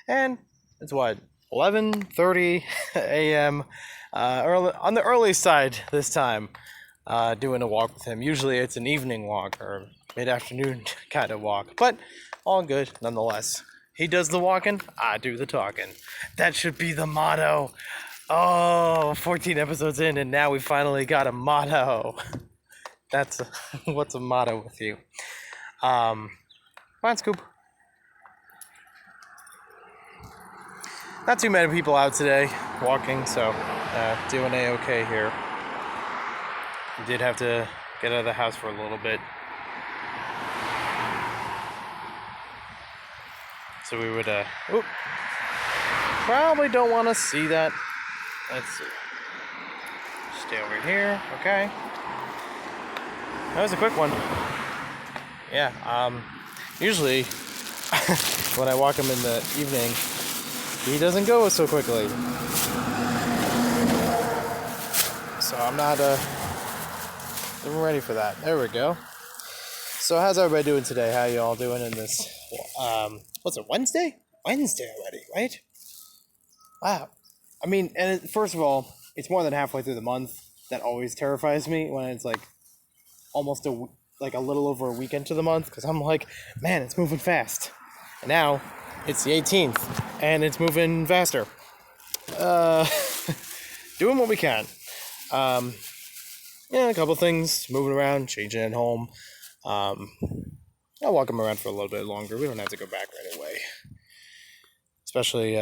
And it's what, 11:30 a.m. Early, on the early side this time, doing a walk with him. Usually it's an evening walk or mid-afternoon kind of walk, but all good nonetheless. He does the walking, I do the talking. That should be the motto. Oh, 14 episodes in, and now we finally got a motto. That's what's a motto with you? Come on, Scoop. Not too many people out today walking, so doing a-okay here. Did have to get out of the house for a little bit. So we would, probably don't want to see that. Let's see. Stay over here, okay. That was a quick one. Yeah, usually when I walk him in the evening, he doesn't go so quickly. So I'm not ready for that. There we go. So how's everybody doing today? How you all doing in this, what's it, Wednesday? Wednesday already, right? Wow. I mean, and first of all, it's more than halfway through the month. That always terrifies me when it's like almost a little over a week into the month, because I'm like, man, it's moving fast. And now it's the 18th, and it's moving faster. Doing what we can. A couple things, moving around, changing at home. I'll walk them around for a little bit longer. We don't have to go back right away. Especially,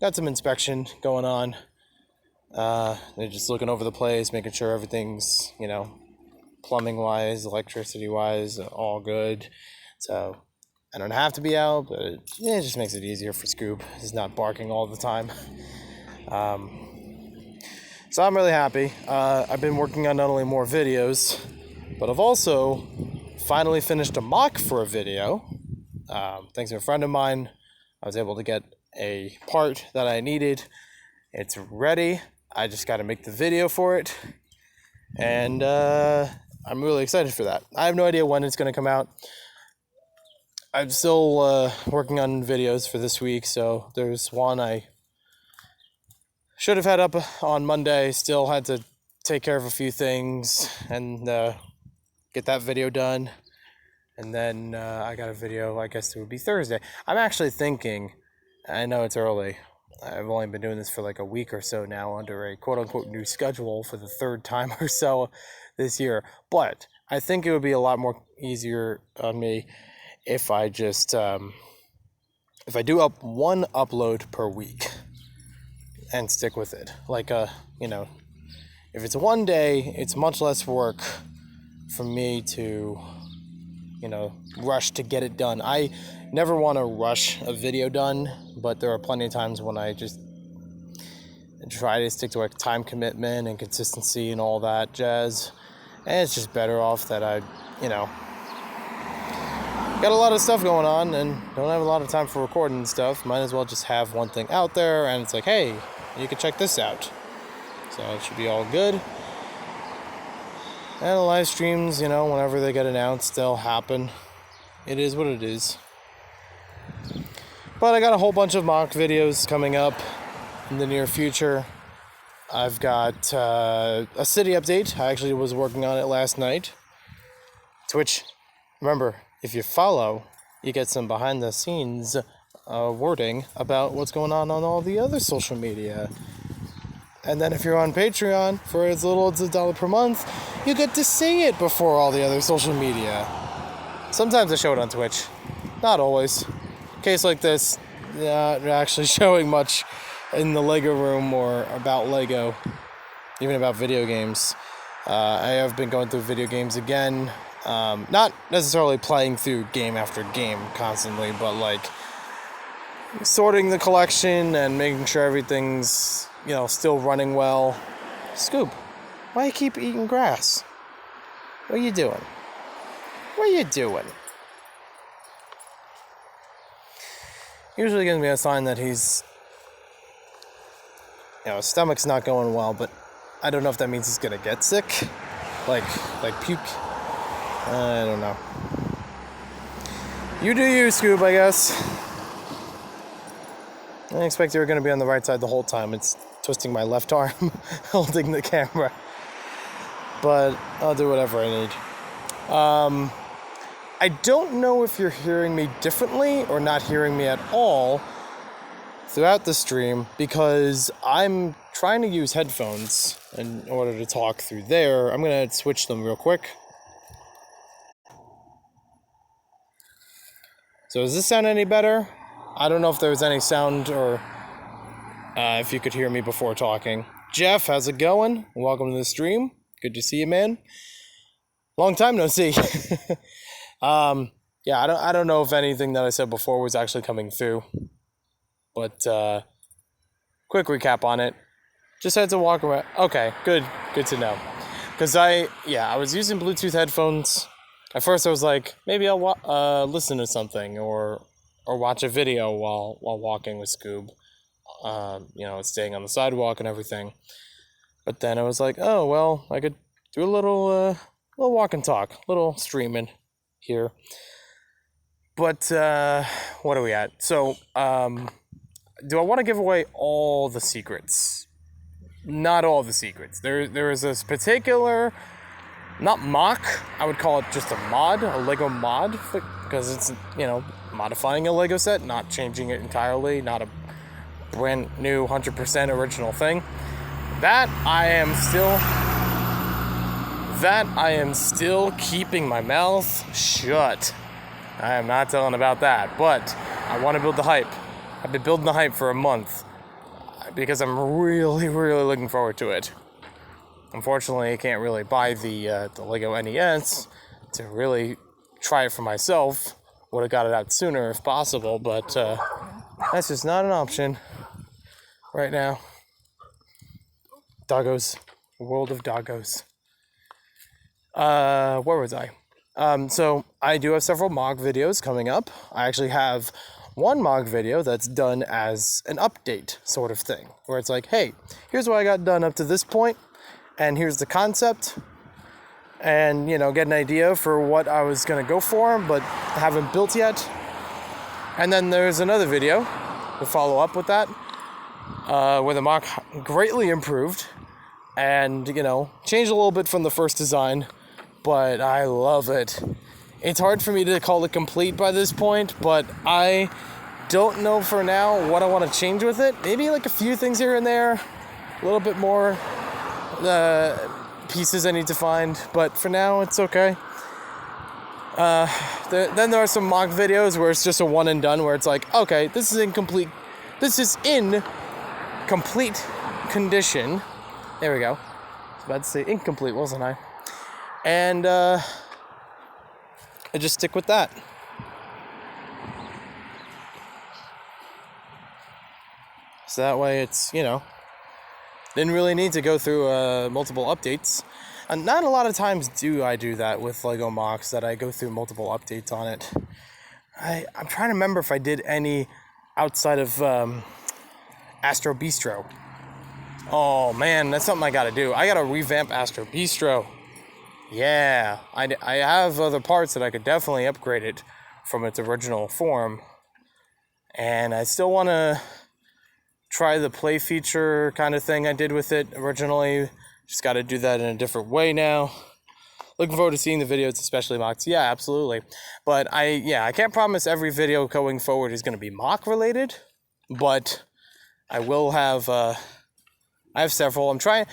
got some inspection going on. They're just looking over the place, making sure everything's, plumbing-wise, electricity-wise, all good. So I don't have to be out, but it just makes it easier for Scoob. He's not barking all the time. So I'm really happy. I've been working on not only more videos, but I've also finally finished a mock for a video. Thanks to a friend of mine, I was able to get a part that I needed. It's ready. I just got to make the video for it. And I'm really excited for that. I have no idea when it's going to come out. I'm still working on videos for this week, so there's one I should have had up on Monday. Still had to take care of a few things and get that video done. And then I got a video, I guess it would be Thursday. I'm actually thinking, I know it's early, I've only been doing this for like a week or so now under a quote-unquote new schedule for the third time or so this year. But I think it would be a lot more easier on me if I just, if I do up one upload per week and stick with it. Like, if it's one day, it's much less work for me to, rush to get it done. I never want to rush a video done, but there are plenty of times when I just try to stick to a time commitment and consistency and all that jazz. And it's just better off that I, got a lot of stuff going on and don't have a lot of time for recording and stuff. Might as well just have one thing out there and it's like, hey, you can check this out. So it should be all good. And the live streams, whenever they get announced, they'll happen. It is what it is. But I got a whole bunch of mock videos coming up in the near future. I've got a city update. I actually was working on it last night. Twitch, remember, if you follow, you get some behind-the-scenes wording about what's going on all the other social media. And then if you're on Patreon, for as little as $1 per month, you get to see it before all the other social media. Sometimes I show it on Twitch. Not always. Case like this, not actually showing much in the Lego room or about Lego, even about video games. I have been going through video games again. Not necessarily playing through game after game constantly, but like sorting the collection and making sure everything's, still running well. Scoop, why you keep eating grass? What are you doing? What are you doing? Usually gives me a sign that he's, his stomach's not going well, but I don't know if that means he's gonna get sick. Like puke. I don't know. You do you, Scoob, I guess. I didn't expect you were going to be on the right side the whole time. It's twisting my left arm, holding the camera. But I'll do whatever I need. I don't know if you're hearing me differently or not hearing me at all throughout the stream, because I'm trying to use headphones in order to talk through there. I'm going to switch them real quick. So does this sound any better? I don't know if there was any sound or if you could hear me before talking. Jeff, how's it going? Welcome to the stream. Good to see you, man. Long time no see. Yeah, I don't know if anything that I said before was actually coming through. But quick recap on it. Just had to walk around. Okay, good to know. Because I was using Bluetooth headphones. At first I was like, maybe I'll listen to something or watch a video while walking with Scoob. Staying on the sidewalk and everything. But then I was like, oh, well, I could do a little walk and talk, a little streaming here. But what are we at? So, do I want to give away all the secrets? Not all the secrets. There is this particular, not mock, I would call it just a mod, a Lego mod, because it's, modifying a Lego set, not changing it entirely, not a brand new 100% original thing. That I am still keeping my mouth shut. I am not telling about that, but I want to build the hype. I've been building the hype for a month because I'm really, really looking forward to it. Unfortunately, I can't really buy the Lego NES to really try it for myself. Would have got it out sooner if possible, but that's just not an option right now. Doggos. World of doggos. Where was I? So I do have several mock videos coming up. I actually have one mock video that's done as an update sort of thing, where it's like, hey, here's what I got done up to this point, and here's the concept, and, get an idea for what I was going to go for, but haven't built yet. And then there's another video to follow up with that, where the mock greatly improved and, changed a little bit from the first design, but I love it. It's hard for me to call it complete by this point, but I don't know for now what I want to change with it. Maybe like a few things here and there, a little bit more pieces I need to find, but for now it's okay. Then there are some mock videos where it's just a one and done, where it's like, okay, this is in complete condition. There we go. I was about to say incomplete, wasn't I? And I just stick with that. So that way it's, didn't really need to go through multiple updates. And not a lot of times do I do that with Lego mocks, that I go through multiple updates on it. I'm trying to remember if I did any outside of Astro Bistro. Oh man, that's something I gotta do. I gotta revamp Astro Bistro. Yeah, I have other parts that I could definitely upgrade it from its original form. And I still want to try the play feature kind of thing I did with it originally. Just got to do that in a different way now. Looking forward to seeing the videos, especially mocks. Yeah, absolutely. But I can't promise every video going forward is going to be mock related, but I will have I have several. I'm trying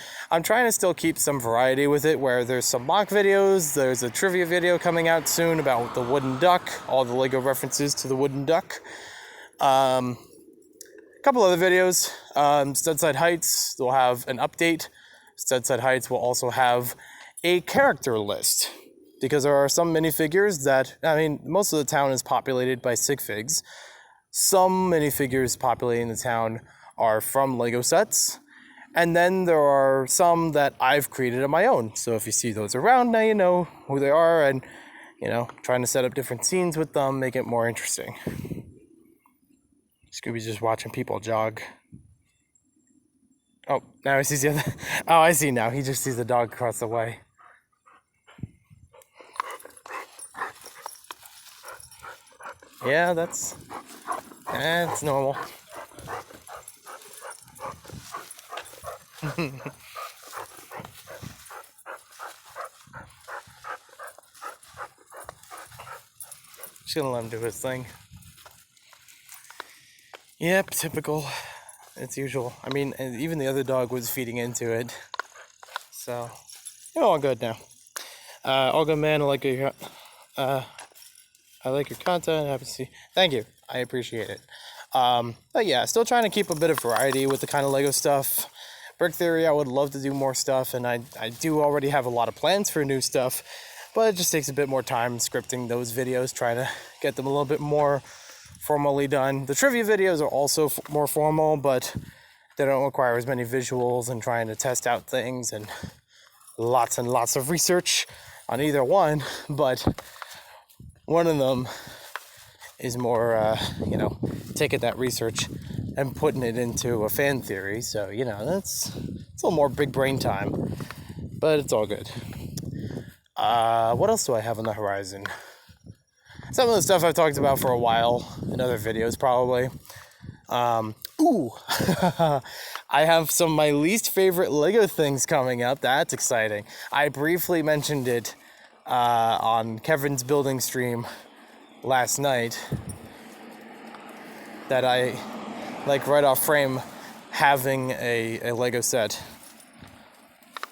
to still keep some variety with it, where there's some mock videos, there's a trivia video coming out soon about the wooden duck, all the Lego references to the wooden duck. A couple other videos. Studside Heights will have an update. Studside Heights will also have a character list, because there are some minifigures that, most of the town is populated by sig figs. Some minifigures populating the town are from Lego sets. And then there are some that I've created on my own. So if you see those around, now you know who they are, and, trying to set up different scenes with them, make it more interesting. Scooby's just watching people jog. Oh, now he sees the other. Oh, I see now. He just sees the dog across the way. Yeah, that's normal. Just gonna let him do his thing. Yep, typical. It's usual. I mean, and even the other dog was feeding into it. So, you're all good now. All good, man. I like your content. Happy to see. Thank you. I appreciate it. But yeah, still trying to keep a bit of variety with the kind of Lego stuff. Brick Theory, I would love to do more stuff, and I do already have a lot of plans for new stuff, but it just takes a bit more time scripting those videos, trying to get them a little bit more formally done. The trivia videos are also more formal, but they don't require as many visuals and trying to test out things and lots of research on either one, but one of them is more, taking that research and putting it into a fan theory. So, it's a little more big brain time, but it's all good. What else do I have on the horizon? Some of the stuff I've talked about for a while in other videos, probably. I have some of my least favorite Lego things coming up. That's exciting. I briefly mentioned it on Kevin's building stream last night, that I like right off frame having a Lego set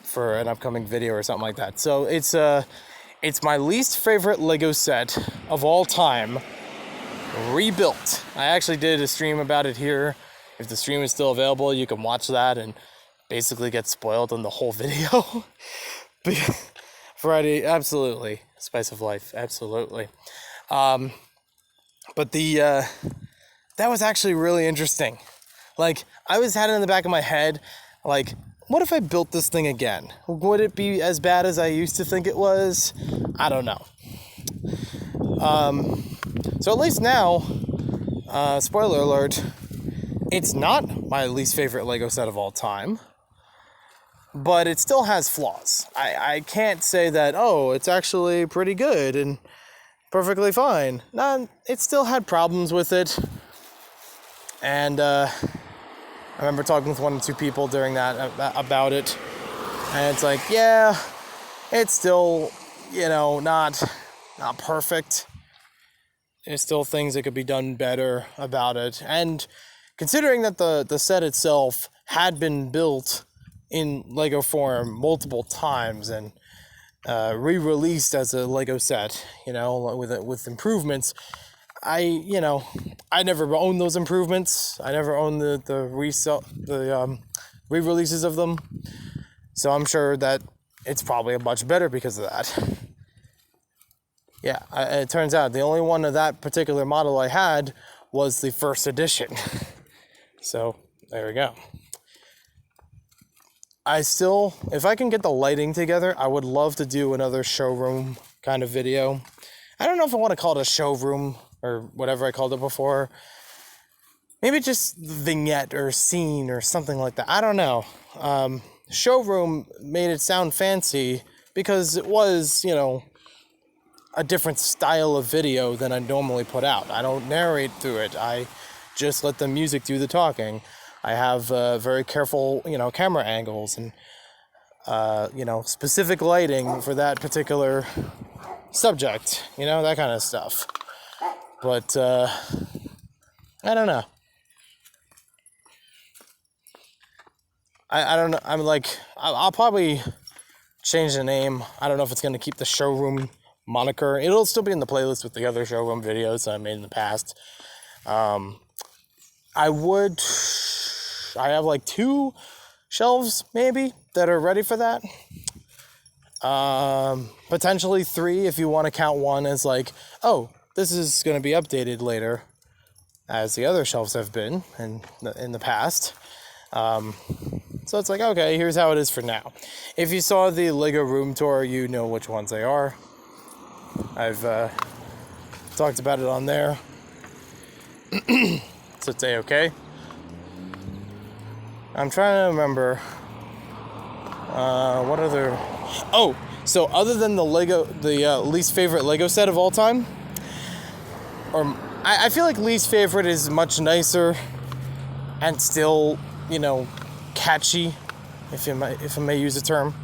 for an upcoming video or something like that. So it's my least favorite Lego set of all time, rebuilt. I actually did a stream about it here. If the stream is still available, you can watch that and basically get spoiled on the whole video. Variety, absolutely. Spice of life, absolutely. But that was actually really interesting. Like, I had it in the back of my head, like, what if I built this thing again? Would it be as bad as I used to think it was? I don't know. So at least now, spoiler alert, it's not my least favorite Lego set of all time, but it still has flaws. I can't say that, it's actually pretty good and perfectly fine. No, it still had problems with it. And I remember talking with one or two people during that about it. And it's like, yeah, it's still, not perfect. There's still things that could be done better about it. And considering that the set itself had been built in Lego form multiple times and re-released as a Lego set, with improvements, I never owned those improvements. I never owned the re-releases of them. So I'm sure that it's probably much better because of that. Yeah, it turns out the only one of that particular model I had was the first edition. So there we go. If I can get the lighting together, I would love to do another showroom kind of video. I don't know if I want to call it a showroom or whatever I called it before. Maybe just vignette or scene or something like that. I don't know. Showroom made it sound fancy because it was, a different style of video than I normally put out. I don't narrate through it. I just let the music do the talking. I have very careful, camera angles and, specific lighting for that particular subject, that kind of stuff. But, I don't know. I don't know. I'll probably change the name. I don't know if it's going to keep the showroom moniker. It'll still be in the playlist with the other showroom videos I made in the past. I have 2 shelves maybe that are ready for that. Potentially 3 if you want to count one as this is going to be updated later, as the other shelves have been in the past. So it's okay, here's how it is for now. If you saw the Lego room tour, you know which ones they are. I've talked about it on there. So it's okay. I'm trying to remember what other... so other than the least favorite Lego set of all time, I feel like least favorite is much nicer and still, catchy if I may use a term.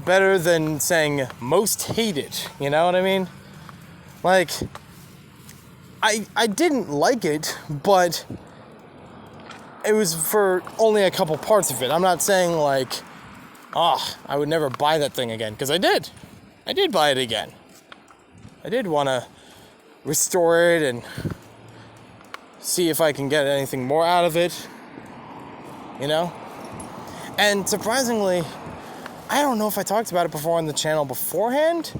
Better than saying most hated, you know what I mean? Like, I didn't like it, but it was for only a couple parts of it. I'm not saying like, I would never buy that thing again, because I did. I did buy it again. I did want to restore it and see if I can get anything more out of it, you know? And surprisingly, I don't know if I talked about it before on the channel beforehand.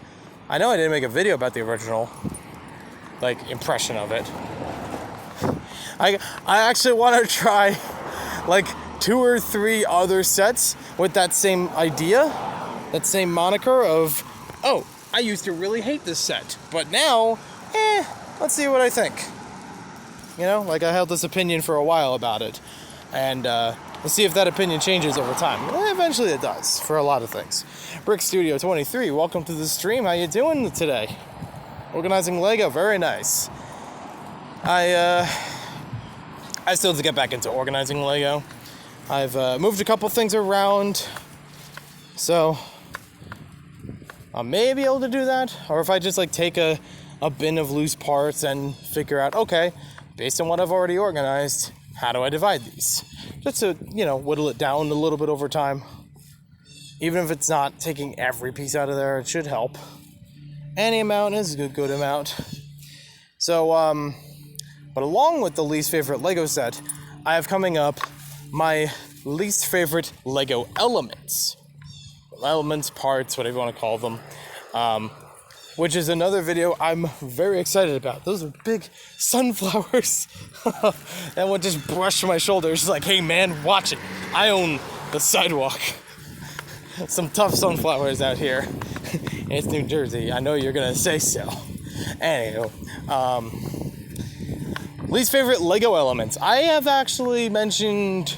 I know I didn't make a video about the original, like, impression of it. I actually want to try, like, 2 or 3 other sets with that same idea, that same moniker of, oh, I used to really hate this set, but now, let's see what I think. You know, like, I held this opinion for a while about it, and let's see if that opinion changes over time. Well, eventually it does, for a lot of things. Brick Studio 23, welcome to the stream. How you doing today? Organizing Lego, very nice. I still have to get back into organizing Lego. I've moved a couple things around, so I may be able to do that. Or if I just like take a bin of loose parts and figure out, okay, based on what I've already organized, how do I divide these? Just to, you know, whittle it down a little bit over time. Even if it's not taking every piece out of there, it should help. Any amount is a good amount. So, but along with the least favorite Lego set, I have coming up my least favorite Lego elements. Elements, parts, whatever you want to call them. Which is another video I'm very excited about. Those are big sunflowers. That one just brushed my shoulders. Like, hey man, watch it. I own the sidewalk. Some tough sunflowers out here. It's New Jersey. I know you're gonna say so. Anywho, least favorite Lego elements. I have actually mentioned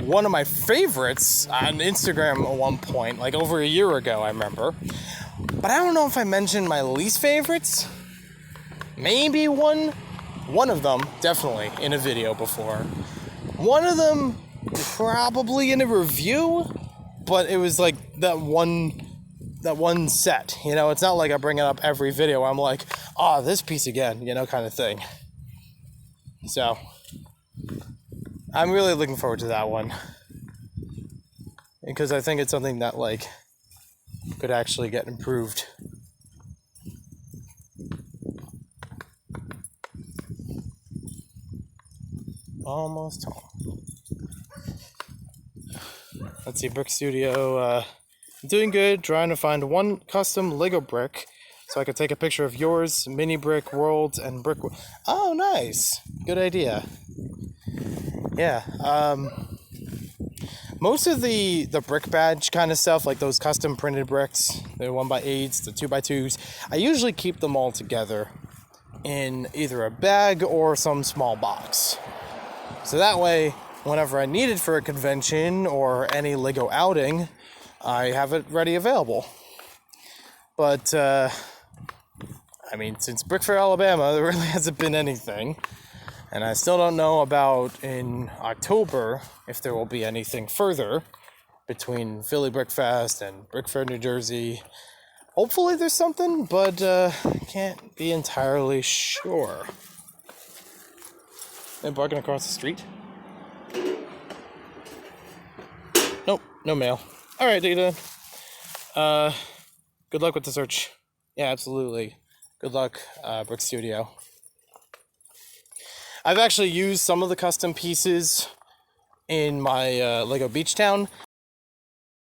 one of my favorites on Instagram at one point, like over a year ago, I remember. But I don't know if I mentioned my least favorites. Maybe one of them, definitely, in a video before. One of them, probably in a review, but it was like that one set, you know? It's not like I bring it up every video where I'm like, this piece again, you know, kind of thing. So, I'm really looking forward to that one. Because I think it's something that, like, could actually get improved. Almost home. Let's see, Brick Studio, doing good, trying to find one custom Lego brick so I could take a picture of yours, mini brick worlds, and brick. Oh, nice. Good idea. Yeah, most of the brick badge kind of stuff, like those custom printed bricks, the 1x8s, the 2x2s, I usually keep them all together in either a bag or some small box. So that way, whenever I need it for a convention or any Lego outing, I have it ready available. But, I mean, since Brick Fair, Alabama, there really hasn't been anything. And I still don't know about in October if there will be anything further between Philly Brick Fest and Brick Fair, New Jersey. Hopefully there's something, but can't be entirely sure. They're barking across the street. Nope, no mail. All right, Data. Good luck with the search. Yeah, absolutely. Good luck, Brick Studio. I've actually used some of the custom pieces in my Lego Beach Town.